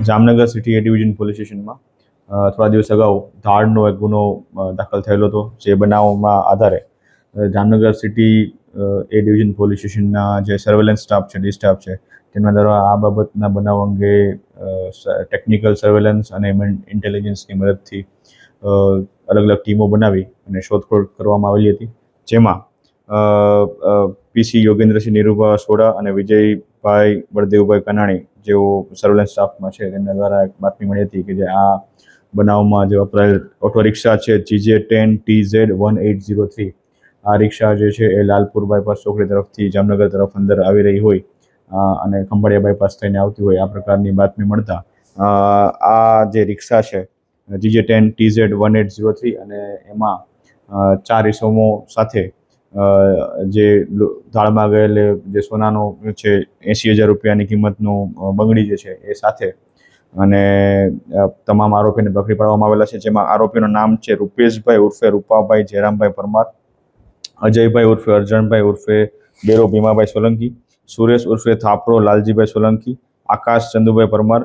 Jamnagar city એ division police સ્ટેશનમાં થોડા દિવસ અગાઉ ધાડનો એક ગુનો દાખલ થયેલો હતો. જે બનાવમાં આધારે જામનગર સિટી એ ડિવિઝન પોલીસ સ્ટેશનના જે સર્વેલન્સ સ્ટાફ છે, ડી સ્ટાફ છે, તેમના દ્વારા આ બાબતના બનાવ અંગે ટેકનિકલ સર્વેલન્સ અને ઇન્ટેલિજન્સની મદદથી અલગ અલગ ટીમો બનાવી અને શોધખોળ કરવામાં આવેલી હતી. જેમાં પીસી યોગેન્દ્રસિંહ નિરૂભા સોડા અને વિજયભાઈ બળદેવભાઈ કનાણી જેઓ સર્વેલન્સ સ્ટાફમાં છે, તેમના દ્વારા એક બાતમી મળી હતી કે જે આ બનાવમાં જે વપરાયેલ ઓટો રિક્ષા છે GJ10TZ1803, આ રિક્ષા જે છે એ લાલપુર બાયપાસ ચોકડી તરફથી જામનગર તરફ અંદર આવી રહી હોય અને ખંભાળિયા બાયપાસ થઈને આવતી હોય, આ પ્રકારની બાતમી મળતા આ જે રિક્ષા છે GJ10TZ1803 અને એમાં 4 ઇસમો સાથે જે ધાડમાં ગયેલ જે સોનાનો છે 80,000 રૂપિયાની કિંમતનું બંગડી જે છે એ સાથે અને તમામ આરોપીને પકડી પાડવામાં આવેલા છે. જેમાં આરોપીનું નામ છે રૂપેશભાઈ ઉર્ફે રૂપાભાઈ જયરામભાઈ પરમાર, અજયભાઈ ઉર્ફે અરજણભાઈ ઉર્ફે બેરો ભીમાભાઈ સોલંકી, સુરેશ ઉર્ફે થાપરો લાલજીભાઈ સોલંકી, આકાશ ચંદુભાઈ પરમાર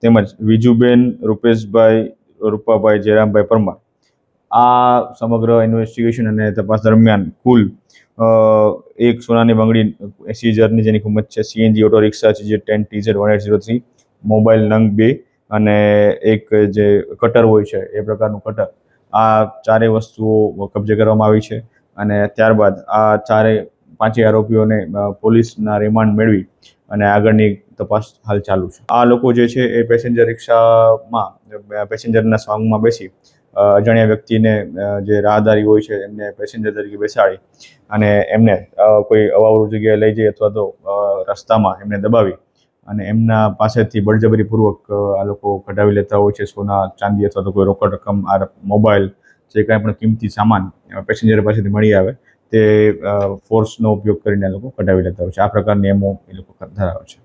તેમજ વિજુબેન રૂપેશભાઈ રૂપાભાઈ જયરામભાઈ પરમાર. આ સમગ્ર ઇન્વેસ્ટિગેશન અને તપાસ દરમિયાન કુલ એક સોનાની બંગડી 80,000ની જેની કિંમત છે, CNG auto rickshaw GJ10TZ1803, mobile નંગ 2 અને એક જે કટર હોય છે એ પ્રકારનું કટર, આ ચારેય વસ્તુઓ કબજે કરવામાં આવી છે. અને ત્યારબાદ આ પાંચેય આરોપીઓને પોલીસના રિમાન્ડ મેળવી અને આગળની તપાસ હાલ ચાલુ છે. આ લોકો જે છે એ પેસેન્જર રિક્ષામાં પેસેન્જરના સોંગમાં બેસી અજાણ્યા વ્યક્તિને જે રાહદારી હોય છે એમને પેસેન્જર તરીકે બેસાડી અને એમને કોઈ અવાવરૂ જગ્યાએ લઈ જઈ અથવા તો રસ્તામાં એમને દબાવી અને એમના પાસેથી બળજબરીપૂર્વક આ લોકો કઢાવી લેતા હોય છે સોના, ચાંદી અથવા તો કોઈ રોકડ રકમ, મોબાઈલ, જે કાંઈ પણ કિંમતી સામાન પેસેન્જર પાસેથી મળી આવે તે ફોર્સનો ઉપયોગ કરીને આ લોકો કઢાવી લેતા હોય છે. આ પ્રકારની એમો એ લોકો ધરાવે છે.